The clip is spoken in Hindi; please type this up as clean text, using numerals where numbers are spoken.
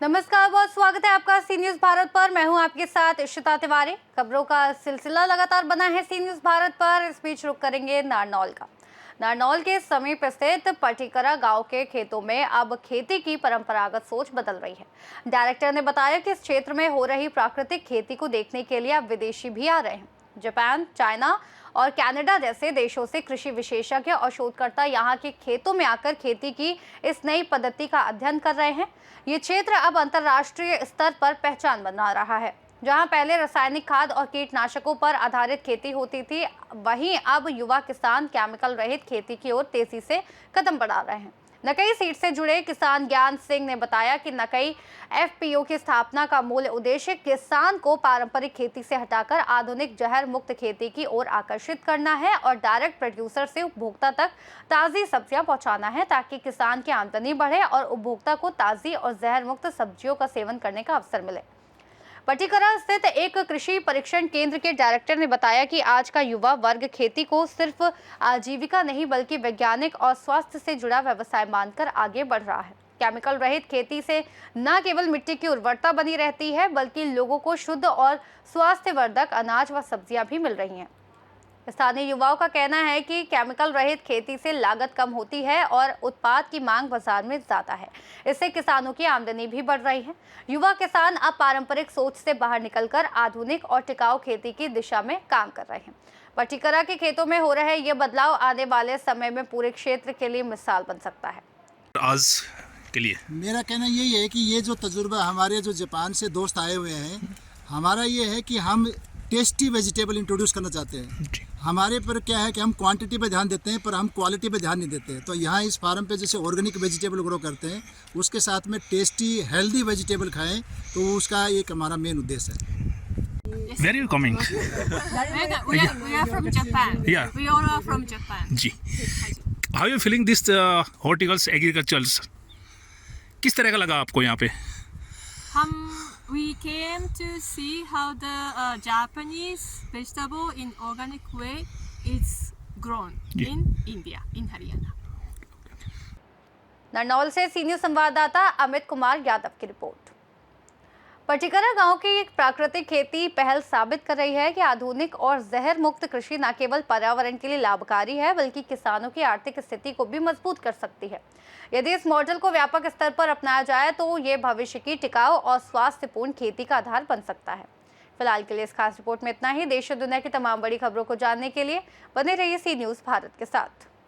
नमस्कार, बहुत स्वागत है आपका सी न्यूज भारत पर। मैं हूं आपके साथ इशिता तिवारी। खबरों का सिलसिला लगातार बना है सी न्यूज भारत पर। इस बीच रुक करेंगे नारनौल का। नारनौल के समीप स्थित पटिकरा गांव के खेतों में अब खेती की परंपरागत सोच बदल रही है। डायरेक्टर ने बताया कि इस क्षेत्र में हो रही प्राकृतिक खेती को देखने के लिए अब विदेशी भी आ रहे हैं। जापान, चाइना और कनाडा जैसे देशों से कृषि विशेषज्ञ और शोधकर्ता यहाँ के खेतों में आकर खेती की इस नई पद्धति का अध्ययन कर रहे हैं। ये क्षेत्र अब अंतर्राष्ट्रीय स्तर पर पहचान बना रहा है। जहां पहले रासायनिक खाद और कीटनाशकों पर आधारित खेती होती थी, वहीं अब युवा किसान केमिकल रहित खेती की ओर तेजी से कदम बढ़ा रहे हैं। नकई सीड से जुड़े किसान ज्ञान सिंह ने बताया कि नकई एफपीओ की स्थापना का मूल उद्देश्य किसान को पारंपरिक खेती से हटाकर आधुनिक जहर मुक्त खेती की ओर आकर्षित करना है और डायरेक्ट प्रोड्यूसर से उपभोक्ता तक ताज़ी सब्जियां पहुंचाना है, ताकि किसान की आमदनी बढ़े और उपभोक्ता को ताज़ी और जहर मुक्त सब्जियों का सेवन करने का अवसर मिले। पटिकरा स्थित एक कृषि परीक्षण केंद्र के डायरेक्टर ने बताया कि आज का युवा वर्ग खेती को सिर्फ आजीविका नहीं बल्कि वैज्ञानिक और स्वास्थ्य से जुड़ा व्यवसाय मानकर आगे बढ़ रहा है। केमिकल रहित खेती से न केवल मिट्टी की उर्वरता बनी रहती है, बल्कि लोगों को शुद्ध और स्वास्थ्यवर्धक अनाज व सब्जियां भी मिल रही हैं। स्थानीय युवाओं का कहना है कि केमिकल रहित खेती से लागत कम होती है और उत्पाद की मांग बाजार में ज्यादा है। इससे किसानों की आमदनी भी बढ़ रही है। युवा किसान अब पारंपरिक सोच से बाहर निकलकर आधुनिक और टिकाऊ खेती की दिशा में काम कर रहे हैं। पटिकरा के खेतों में हो रहे ये बदलाव आने वाले समय में पूरे क्षेत्र के लिए मिसाल बन सकता है। आज के लिए मेरा कहना यही है कि ये जो तजुर्बा हमारे जो जापान से दोस्त आए हुए हैं, हमारा ये है कि हम टेस्टी वेजिटेबल इंट्रोड्यूस करना चाहते हैं। हमारे पर क्या है कि हम क्वांटिटी पे ध्यान देते हैं पर हम क्वालिटी पे ध्यान नहीं देते हैं। तो यहाँ इस फार्म पे जैसे ऑर्गेनिक वेजिटेबल ग्रो करते हैं, उसके साथ में टेस्टी हेल्दी वेजिटेबल खाएं, तो उसका एक हमारा मेन उद्देश्य है। Where are you coming? We are from Japan. Yeah. We all are from Japan. Ji, how are you feeling this horticulture agriculture? किस तरह का लगा आपको यहाँ पे? We came to see how the Japanese vegetable in organic way is grown in India, in Haryana. Narnaul से सी न्यूज संवाददाता अमित कुमार यादव की रिपोर्ट। पटिकरा गांव की एक प्राकृतिक खेती पहल साबित कर रही है कि आधुनिक और जहर मुक्त कृषि न केवल पर्यावरण के लिए लाभकारी है, बल्कि किसानों की आर्थिक स्थिति को भी मजबूत कर सकती है। यदि इस मॉडल को व्यापक स्तर पर अपनाया जाए तो ये भविष्य की टिकाऊ और स्वास्थ्यपूर्ण खेती का आधार बन सकता है। फिलहाल के लिए इस खास रिपोर्ट में इतना ही। देश और दुनिया की तमाम बड़ी खबरों को जानने के लिए बने रहिए सी न्यूज भारत के साथ।